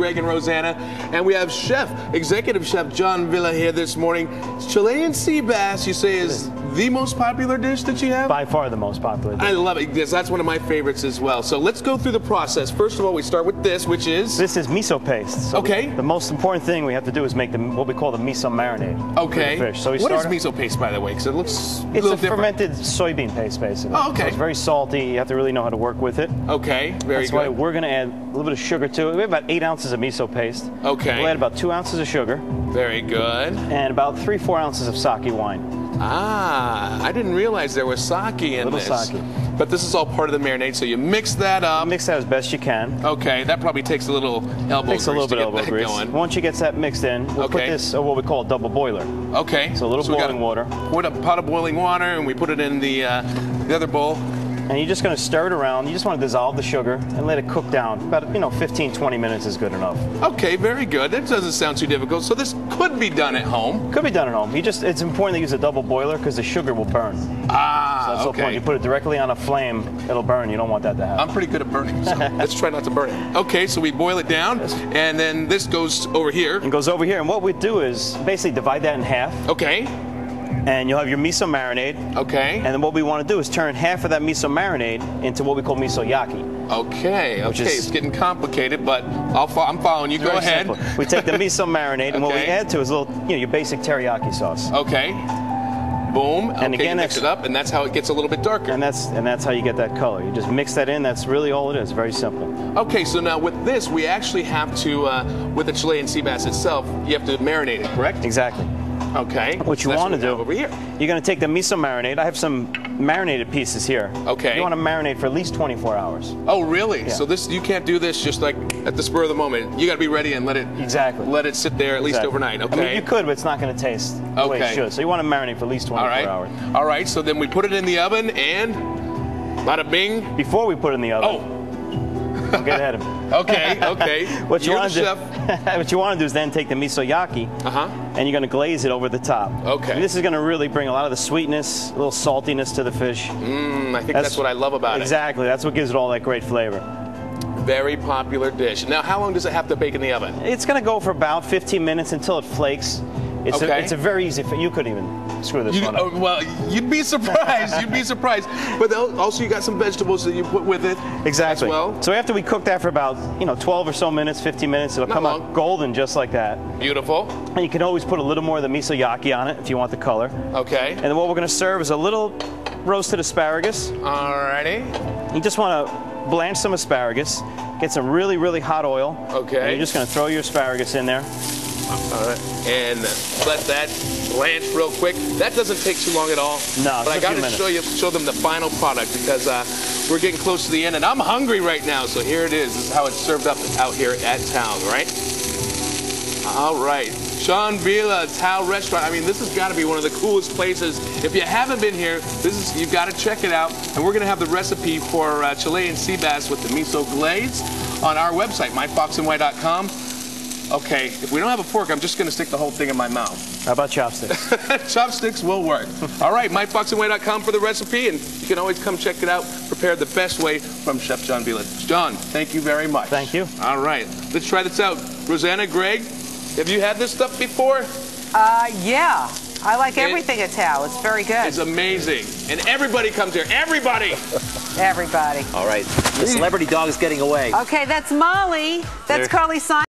Greg and Rosanna, and we have Executive Chef John Villa here this morning. Chilean sea bass, you say, is the most popular dish that you have? By far the most popular dish. I love it. Yes, that's one of my favorites as well. So let's go through the process. First of all, we start with this, which is? This is miso paste. So okay. The most important thing we have to do is make what we call the miso marinade. Okay. For the fish. So what is miso paste, by the way? Because it looks a little different. Fermented soybean paste, basically. Oh, okay. So it's very salty. You have to really know how to work with it. Okay, very That's good. why we're going to add a little bit of sugar to it. We have about 8 ounces of miso paste. Okay. We'll add about 2 ounces of sugar. Very good. And about 3-4 ounces of sake wine. Ah, I didn't realize there was sake in this. Sake. But this is all part of the marinade, so you mix that up. Mix that as best you can. Okay, that probably takes a little elbow grease. Takes a little bit of elbow grease. Going. Once you get that mixed in, we'll put this, what we call a double boiler. Okay. So a little boiling water. Put a pot of boiling water, and we put it in the other bowl. And you're just going to stir it around. You just want to dissolve the sugar and let it cook down. About 15-20 minutes is good enough. Okay, very good. That doesn't sound too difficult. So this could be done at home. Could be done at home. It's important to use a double boiler because the sugar will burn. Ah, so that's the point. You put it directly on a flame, it'll burn. You don't want that to happen. I'm pretty good at burning, so let's try not to burn it. Okay, so we boil it down, and then this goes over here. It goes over here, and what we do is basically divide that in half. Okay. And you'll have your miso marinade. Okay. And then what we want to do is turn half of that miso marinade into what we call miso yaki. Okay, it's getting complicated, but I'm following you. Go ahead. Simple. We take the miso marinade, and what we add to is a little, your basic teriyaki sauce. Okay. Boom. And okay, again, mix it up, and that's how it gets a little bit darker. And that's how you get that color. You just mix that in. That's really all it is. Very simple. Okay, so now with this, we actually have to, with the Chilean sea bass itself, you have to marinate it, correct? Exactly. Okay. What you want to do over here. You're going to take the miso marinade. I have some marinated pieces here. Okay. You want to marinate for at least 24 hours. Oh, really? Yeah. So you can't do this just like at the spur of the moment. You got to be ready and let it sit there at least overnight. Okay. I mean, you could, but it's not going to taste the way it should. So you want to marinate for at least 24 hours. All right. So then we put it in the oven and bada bing. Before we put it in the oven. Oh. Don't get ahead of me. Okay. What you want to do is then take the miso yaki, and you're going to glaze it over the top. Okay. And this is going to really bring a lot of the sweetness, a little saltiness to the fish. I think that's what I love about it. Exactly. That's what gives it all that great flavor. Very popular dish. Now, how long does it have to bake in the oven? It's going to go for about 15 minutes until it flakes. It's a very easy. You could even screw this one up. Well, you'd be surprised. You'd be surprised. But also, you got some vegetables that you put with it. Exactly. As well. So after we cook that for about 12 or so minutes, 15 minutes, it'll come out golden just like that. Beautiful. And you can always put a little more of the miso yaki on it if you want the color. Okay. And then what we're going to serve is a little roasted asparagus. Alrighty. You just want to blanch some asparagus. Get some really, really hot oil. Okay. And you're just going to throw your asparagus in there. And let that blanch real quick. That doesn't take too long at all. No, but I got to show them the final product because we're getting close to the end, and I'm hungry right now. So here it is. This is how it's served up out here at Tao, right? All right, John Villa Tao Restaurant. I mean, this has got to be one of the coolest places. If you haven't been here, you've got to check it out. And we're going to have the recipe for Chilean sea bass with the miso glaze on our website, myfoxandwhite.com. Okay, if we don't have a fork, I'm just going to stick the whole thing in my mouth. How about chopsticks? Chopsticks will work. All right, myfoxandwhite.com for the recipe, and you can always come check it out, prepared the best way from Chef John Villa. John, thank you very much. Thank you. All right, let's try this out. Rosanna, Greg, have you had this stuff before? Yeah. I like everything at Tao. It's very good. It's amazing. And everybody comes here. Everybody! Everybody. All right, the celebrity dog is getting away. Okay, that's Molly. That's Carly Simon.